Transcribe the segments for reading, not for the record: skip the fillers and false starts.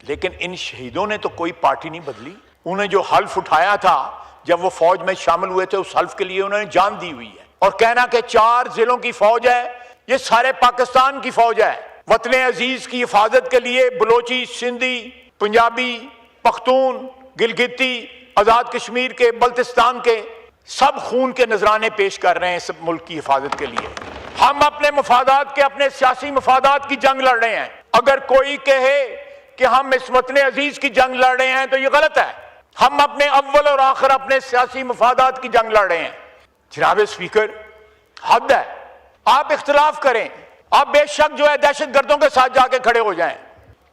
लेकिन इन शहीदों ने तो कोई पार्टी नहीं बदली। उन्हें जो हल्फ उठाया था जब वो फौज में शामिल हुए थे, उस हल्फ के लिए उन्होंने जान दी हुई है। और कहना कि 4 जिलों की फौज है, ये सारे पाकिस्तान की फौज है। वतन अजीज की हिफाजत के लिए बलोची, सिंधी, पंजाबी, पख्तून, गिलगिती, आजाद कश्मीर के, बल्तिस्तान के सब खून के नजराने पेश कर रहे हैं इस मुल्क की हिफाजत के लिए। हम अपने मफादात के, अपने सियासी मफादात की जंग लड़ रहे हैं। अगर कोई कहे कि हम इस वतन अजीज की जंग लड़ रहे हैं तो ये गलत है। हम अपने अव्वल और आखिर अपने सियासी मफादात की जंग लड़ रहे हैं। जनाब स्पीकर, हद है। आप इख्तिलाफ करें, आप बेशक जो है दहशतगर्दों के साथ जाके खड़े हो जाएं।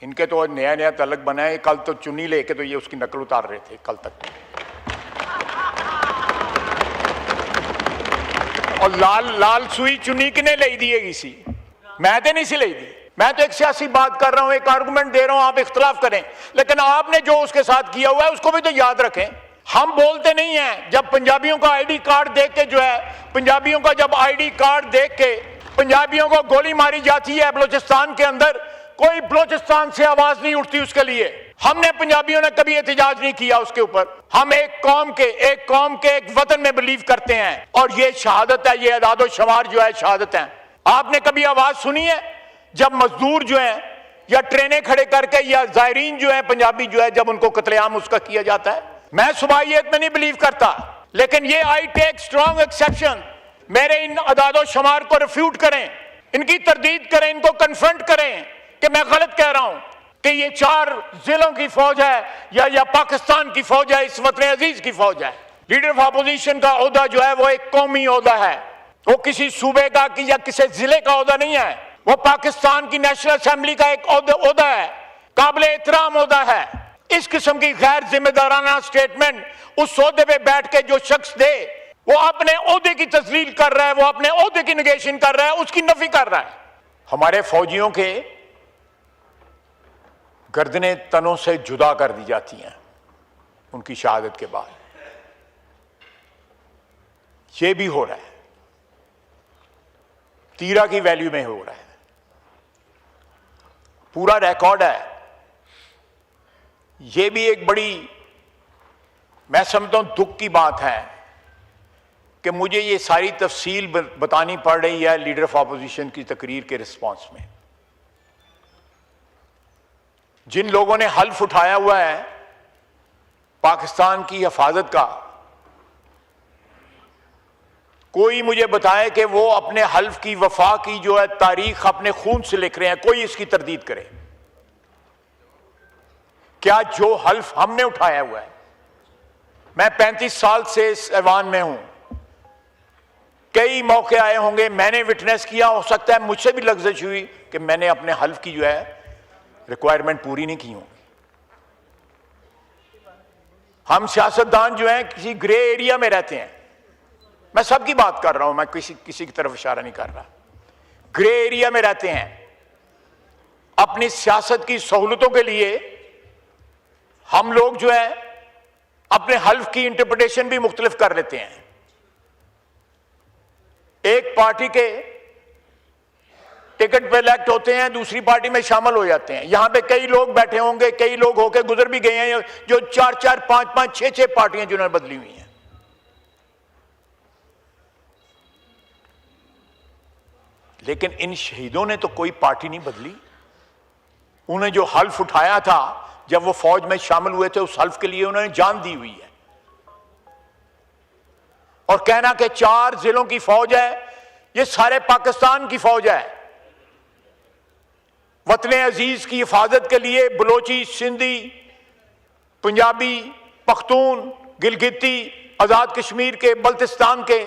इनके तो नया नया तलक बना है। कल तो चुन्नी लेके तो ये उसकी नकल उतार रहे थे कल तक। और लाल सुई चुन्नी किने ले दी सी? मैं तो नहीं सी ले दी। मैं तो एक सियासी बात कर रहा हूं, एक आर्गुमेंट दे रहा हूं, आप इख्तिलाफ करें। लेकिन आपने जो उसके साथ किया हुआ है उसको भी तो याद रखें। हम बोलते नहीं हैं। जब पंजाबियों का आईडी कार्ड देख के जो है, पंजाबियों का जब आईडी कार्ड देख के पंजाबियों को गोली मारी जाती है बलोचिस्तान के अंदर, कोई बलोचिस्तान से आवाज नहीं उठती उसके लिए। हमने पंजाबियों ने कभी एहतजाज नहीं किया उसके ऊपर। हम एक कौम के, एक वतन में बिलीव करते हैं और ये शहादत है, ये अदादो शुमार जो है शहादत है। आपने कभी आवाज सुनी है जब मजदूर जो है या ट्रेनें खड़े करके या जायरीन जो है पंजाबी जो है जब उनको कत्लेआम उसका किया जाता है? मैं सुबाहियत में नहीं बिलीव करता, लेकिन ये आई टेक स्ट्रॉन्ग एक्सेप्शन। मेरे इन अदादो शुमार को रिफ्यूट करें, इनकी तरदीद करें, इनको कन्फ्रंट करें कि मैं गलत कह रहा हूं कि ये 4 जिलों की फौज है या पाकिस्तान की फौज है, इस वतन अजीज की फौज है। लीडर ऑफ अपोजिशन का ओहदा जो है वो एक कौमी ओहदा है, वो किसी सूबे का या किसी जिले का ओहदा नहीं है। वो पाकिस्तान की नेशनल असेंबली का एक ओहदा है, काबिल एहतराम ओहदा है। इस किस्म की गैर जिम्मेदाराना स्टेटमेंट उस ओहदे पे बैठ के जो शख्स दे, वो अपने ओहदे की तस्लील कर रहा है, वो अपने ओहदे की निगेशन कर रहा है, उसकी नफी कर रहा है। हमारे फौजियों के गर्दनें तनों से जुदा कर दी जाती हैं उनकी शहादत के बाद। ये भी हो रहा है, तीरा की वैल्यू में हो रहा है। पूरा रिकॉर्ड है। यह भी एक बड़ी, मैं समझता हूं, दुख की बात है कि मुझे ये सारी तफसील बतानी पड़ रही है लीडर ऑफ अपोजिशन की तकरीर के रिस्पांस में। जिन लोगों ने हल्फ उठाया हुआ है पाकिस्तान की हिफाजत का, कोई मुझे बताए कि वो अपने हल्फ की वफा की जो है तारीख अपने खून से लिख रहे हैं। कोई इसकी तरदीद करे। क्या जो हल्फ हमने उठाया हुआ है, मैं 35 साल से इस ऐवान में हूं, कई मौके आए होंगे, मैंने विटनेस किया, हो सकता है मुझसे भी लफ्ज़िश हुई कि मैंने अपने हल्फ की जो है रिक्वायरमेंट पूरी नहीं की होंगी। हम सियासतदान जो हैं किसी ग्रे एरिया में रहते हैं। मैं सबकी बात कर रहा हूं, मैं किसी की तरफ इशारा नहीं कर रहा। ग्रे एरिया में रहते हैं। अपनी सियासत की सहूलतों के लिए हम लोग जो है अपने हल्फ की इंटरप्रिटेशन भी मुख्तलिफ कर लेते हैं। एक पार्टी के टिकट पे इलेक्ट होते हैं, दूसरी पार्टी में शामिल हो जाते हैं। यहां पे कई लोग बैठे होंगे, कई लोग होके गुजर भी गए हैं जो 4-4, 5-5, 6-6 पार्टियां जिन्होंने बदली हुई हैं। लेकिन इन शहीदों ने तो कोई पार्टी नहीं बदली। उन्हें जो हल्फ उठाया था जब वो फौज में शामिल हुए थे, उस हल्फ के लिए उन्होंने जान दी हुई है। और कहना कि 4 जिलों की फौज है, ये सारे पाकिस्तान की फौज है। वतन अजीज की हिफाजत के लिए बलोची, सिंधी, पंजाबी, पख्तून, गिलगिती, आजाद कश्मीर के, बल्तिस्तान के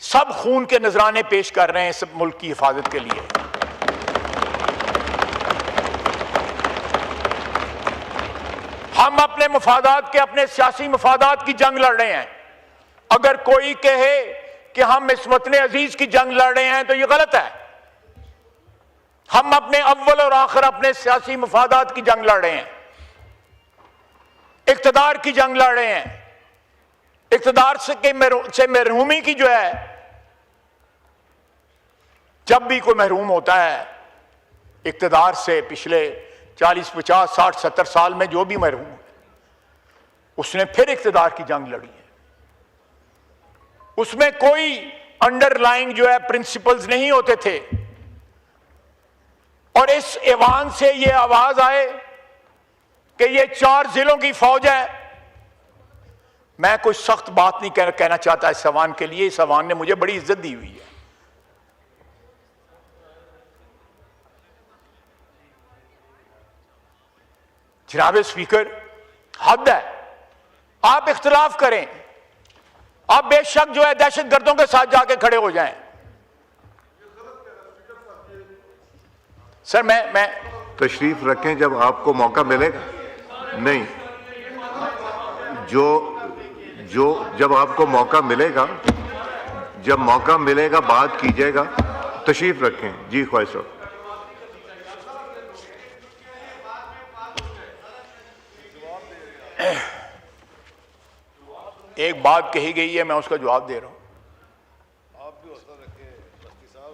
सब खून के नजराने पेश कर रहे हैं इस मुल्क की हिफाजत के लिए। हम अपने मफादात के, अपने सियासी मफादात की जंग लड़ रहे हैं। अगर कोई कहे कि हम इस वतन अजीज की जंग लड़ रहे हैं तो यह गलत है। हम अपने अव्वल और आखिर अपने सियासी मफादात की जंग लड़ रहे हैं, इक्तदार की जंग लड़ रहे हैं। इक्तदार से महरूमी की जो है, जब भी कोई महरूम होता है इक़्तिदार से पिछले 40, 50, 60, 70 साल में जो भी मरहूम है, उसने फिर इक़्तिदार की जंग लड़ी है। उसमें कोई अंडरलाइंग जो है प्रिंसिपल्स नहीं होते थे, और इस ऐवान से ये आवाज आए कि ये 4 जिलों की फौज है। मैं कोई सख्त बात नहीं कहना चाहता इस ऐवान के लिए, इस ऐवान ने मुझे बड़ी इज्जत दी हुई है। जनाब स्पीकर, हद है। आप इख्तिलाफ करें, आप बेशक जो है दहशतगर्दों के साथ जाके खड़े हो जाएं। सर मैं तशरीफ रखें जब आपको मौका मिलेगा। नहीं, जो जब आपको मौका मिलेगा, जब मौका मिलेगा बात कीजिएगा। तशरीफ रखें। जी ख्वाहिश साहब। एक बात कही गई है, मैं उसका जवाब दे रहा हूं। आप भी हौसला रखें मस्ती साहब।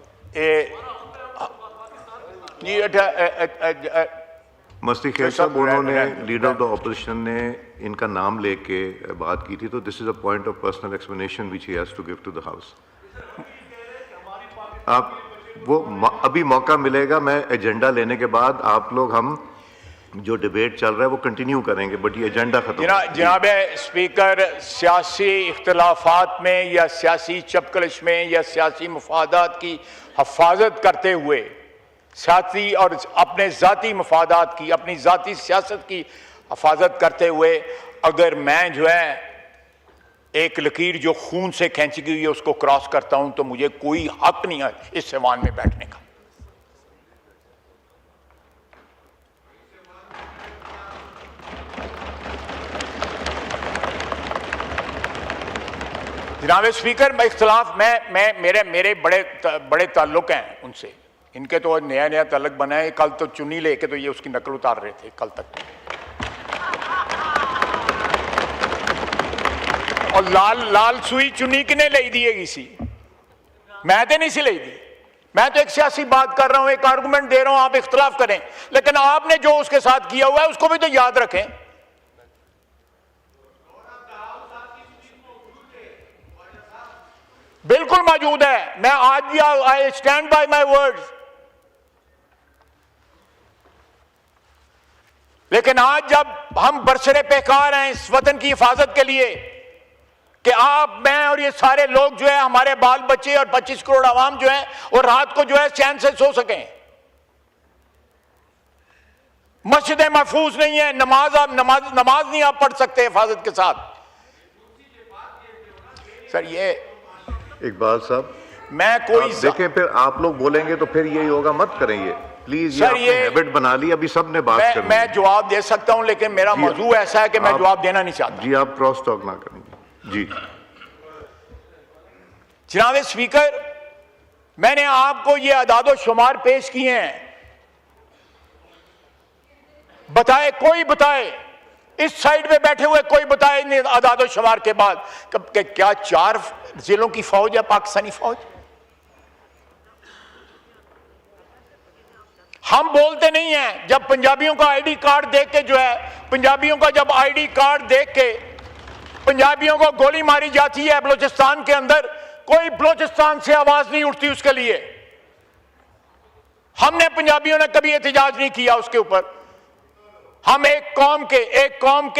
मस्ती खैर साहब, उन्होंने लीडर ऑफ द ऑपोजिशन ने इनका नाम लेके बात की थी, तो this is a point of personal explanation which he has to give to the house. आप वो अभी मौका मिलेगा, मैं एजेंडा लेने के बाद आप लोग हम जो डिबेट चल रहा है वो कंटिन्यू करेंगे, बट ये एजेंडा खत्म। जनाब स्पीकर, सियासी इख्तलाफात में या सियासी चपकलश में या सियासी मफादात की हफाजत करते हुए, साथी और अपने ज़ाती मफादात की, अपनी ज़ाती सियासत की हफाजत करते हुए, अगर मैं जो है एक लकीर जो खून से खींची गई है उसको क्रॉस करता हूं, तो मुझे कोई हक नहीं है इस ऐवान में बैठने का। जनाब स्पीकर, मैं इख्तिलाफ मेरे बड़े ताल्लुक हैं उनसे। इनके तो नया ताल्लुक बना है। कल तो चुन्नी लेके तो ये उसकी नकल उतार रहे थे कल तक। और लाल सुई चुन्नी किने ले दी सी? मैं तो नहीं सी ले दी। मैं तो एक सियासी बात कर रहा हूं, एक आर्गूमेंट दे रहा हूं, आप इख्तिलाफ करें, लेकिन आपने जो उसके साथ किया हुआ है उसको भी तो याद रखें। बिल्कुल मौजूद है। मैं आज भी I stand by my words. लेकिन आज जब हम बरसरे पेकार हैं इस वतन की हिफाजत के लिए कि आप, मैं और ये सारे लोग जो है, हमारे बाल बच्चे और 25 करोड़ आवाम जो है, और रात को जो है चैन से सो सकें। मस्जिदें महफूज नहीं है, नमाज नहीं आप पढ़ सकते हिफाजत के साथ। सर ये इकबाल साहब, मैं कोई देखें, फिर आप लोग बोलेंगे तो फिर यही होगा, मत करें ये प्लीज। ये हैबिट बना ली, अभी सबने बात करनी। मैं जवाब दे सकता हूं, लेकिन मेरा मौजू ऐसा है कि मैं जवाब देना नहीं चाहता। जी आप क्रॉस टॉक ना करेंगे। जी जनाब स्पीकर, मैंने आपको ये अदादो शुमार पेश किए हैं। बताए, कोई बताए, इस साइड पे बैठे हुए कोई बताए नहीं अदादो शुमार के बाद कि क्या 4 जिलों की फौज है पाकिस्तानी फौज? हम बोलते नहीं हैं। जब पंजाबियों का आईडी कार्ड देख के जो है, पंजाबियों का जब आईडी कार्ड देख के पंजाबियों को गोली मारी जाती है बलूचिस्तान के अंदर, कोई बलूचिस्तान से आवाज नहीं उठती उसके लिए। हमने पंजाबियों ने कभी एहतजाज नहीं किया उसके ऊपर। हम एक कौम के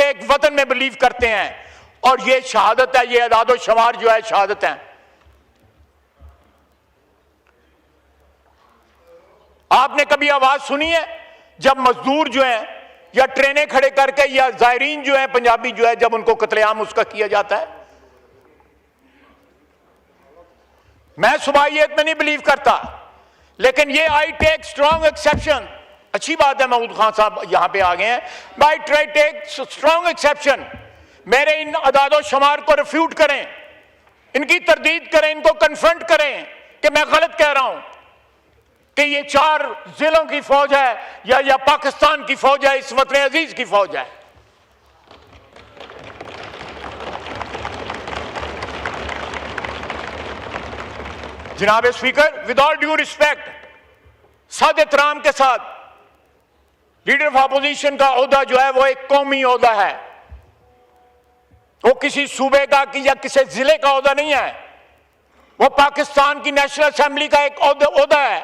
एक वतन में बिलीव करते हैं, और ये शहादत है, ये अदादो शुमार जो है शहादत है। आपने कभी आवाज सुनी है जब मजदूर जो है या ट्रेनें खड़े करके या जायरीन जो है पंजाबी जो है, जब उनको कत्लेआम उसका किया जाता है? मैं सुबाहियत में नहीं बिलीव करता, लेकिन ये आई टेक स्ट्रॉन्ग एक्सेप्शन। अच्छी बात है महमूद खान साहब यहां पे आ गए हैं। I try take strong exception. मेरे इन अदादो शुमार को रिफ्यूट करें, इनकी तरदीद करें, इनको कन्फ्रंट करें कि मैं गलत कह रहा हूं कि ये 4 जिलों की फौज है या पाकिस्तान की फौज है, इस वतन अजीज की फौज है। जनाब speaker, with all due respect, सादे एहतराम के साथ, लीडर ऑफ अपोजिशन का ओहदा जो है वो एक कौमी ओहदा है, वो किसी सूबे का या किसी जिले का ओहदा नहीं है, वो पाकिस्तान की नेशनल असेंबली का एक ओहदा है,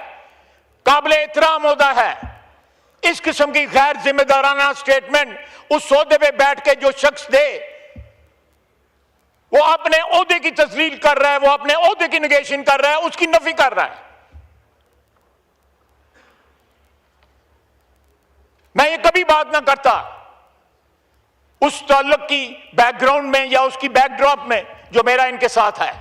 काबिल एहतराम ओहदा है। इस किस्म की गैर जिम्मेदाराना स्टेटमेंट उस ओहदे पे बैठ के जो शख्स दे, वो अपने ओहदे की तस्लील कर रहा है, वो अपने ओहदे की निगेशन कर रहा है, उसकी नफी कर रहा है। मैं ये कभी बात ना करता उस ताल्लुक की बैकग्राउंड में या उसकी बैकड्रॉप में जो मेरा इनके साथ है।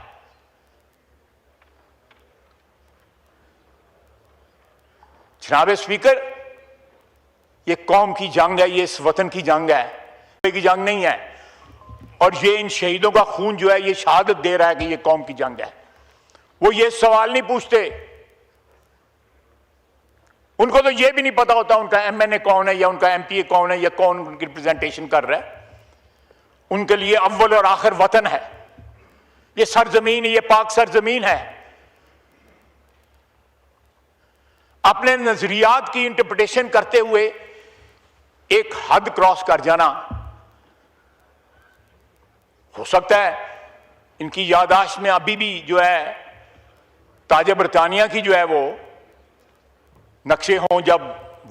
जनाब स्पीकर, ये कौम की जंग है, ये इस वतन की जंग है, की जंग नहीं है। और ये इन शहीदों का खून जो है ये शहादत दे रहा है कि ये कौम की जंग है। वो ये सवाल नहीं पूछते, उनको तो ये भी नहीं पता होता उनका एमएनए कौन है या उनका एमपीए कौन है या कौन उनकी रिप्रेजेंटेशन कर रहा है। उनके लिए अव्वल और आखिर वतन है, ये सरजमीन, ये पाक सरजमीन है। अपने नजरियात की इंटरप्रिटेशन करते हुए एक हद क्रॉस कर जाना, हो सकता है इनकी याददाश्त में अभी भी जो है ताजे बरतानिया की जो है वो नक्शे हों, जब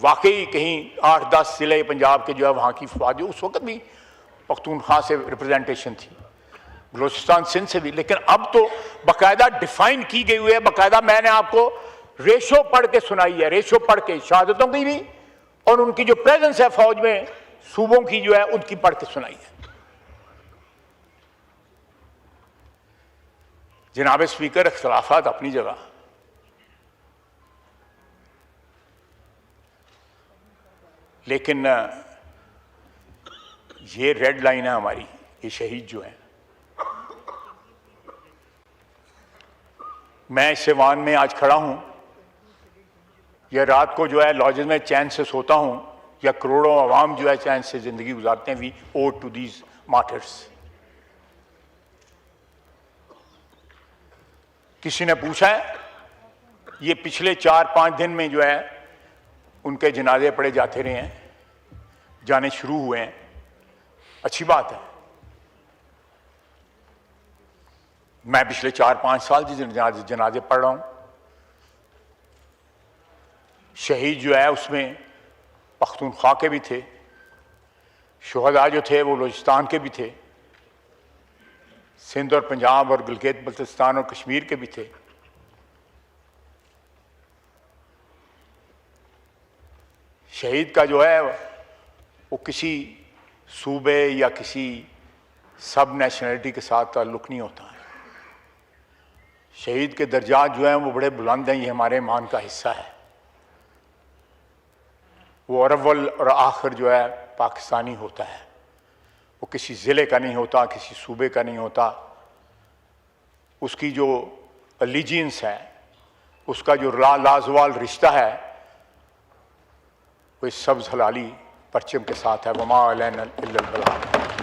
वाकई कहीं 8-10 जिले पंजाब के जो है वहाँ की फौज, उस वक्त भी पख्तूनख्वा से रिप्रेजेंटेशन थी, बलूचिस्तान सिंध से भी, लेकिन अब तो बाकायदा डिफाइन की गई हुई है। बाकायदा मैंने आपको रेशो पढ़ के सुनाई है, रेशो पढ़ के शहादतों की भी और उनकी जो प्रेजेंस है फौज में सूबों की जो है उनकी पढ़ के सुनाई है। जनाब स्पीकर, इख्तिलाफात अपनी जगह, लेकिन ये रेड लाइन है हमारी, ये शहीद जो है। मैं इस सिवान में आज खड़ा हूं, या रात को जो है लॉजेस में चैन से सोता हूं, या करोड़ों अवाम जो है चैन से जिंदगी गुजारते हैं। We owe to these martyrs. किसी ने पूछा है, ये पिछले 4-5 दिन में जो है उनके जनाजे पड़े जाते रहे हैं, जाने शुरू हुए हैं, अच्छी बात है। मैं पिछले 4-5 साल से जनाजे पढ़ रहा हूं। शहीद जो है उसमें पख्तूनख्वा के भी थे, शुहदा जो थे वो बलूचिस्तान के भी थे, सिंध और पंजाब और गिलगित बल्तिस्तान और कश्मीर के भी थे। शहीद का जो है वो किसी सूबे या किसी सब नेशनलिटी के साथ ताल्लुक़ नहीं होता है। शहीद के दर्जात जो हैं वो बड़े बुलंद हैं, ये हमारे ईमान का हिस्सा है। वो अव्वल और आखिर जो है पाकिस्तानी होता है, वो किसी ज़िले का नहीं होता, किसी सूबे का नहीं होता। उसकी जो अलीजियंस है, उसका जो लाजवाल रिश्ता है, वो इस सब्ज़ हलाली परचम के साथ है। वमा अलैना इल्लल बलाग।